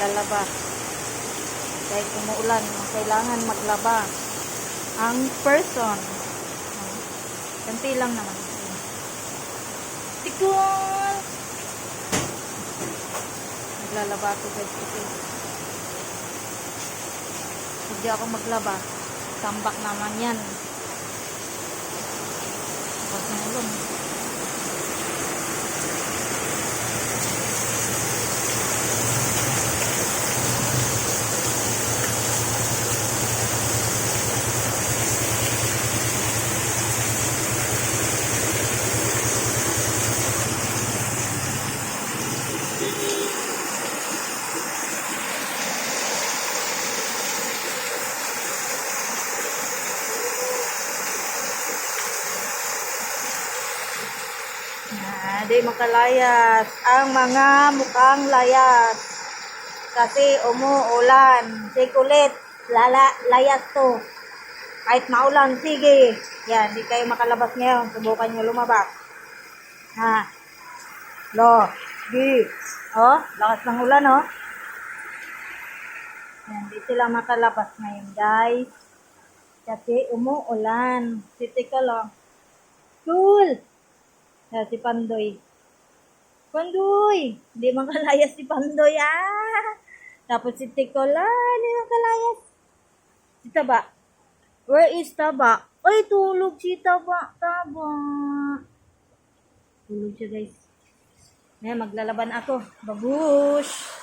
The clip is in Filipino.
maglalaba. Kahit umuulan, kailangan maglaba ang person. Kanti lang naman. Tikol! Naglalaba ako guys kasi hindi ako maglaba. Tambak naman yan. Tapos na ulan. Di makalayas ang mga mukhang layas kasi umuulan. Sige ulit, layas to. Kahit maulan, sige. Yan, di kayo makalabas ngayon. Subukan nyo lumabas. Ha. Lo. Di. Oh, lakas ng ulan, oh. Yan, di sila makalabas ngayon, guys. Kasi umuulan. Siti ka lang. Cool. Yan, si Pandoy. Pandoy! Hindi makalayas si Pandoy, ah! Tapos si Tikola, hindi makalayas. Si Taba. Where is Taba? Ay, tulog si Taba. Taba. Tulog siya, guys. Ngayon, maglalaban ako. Babush!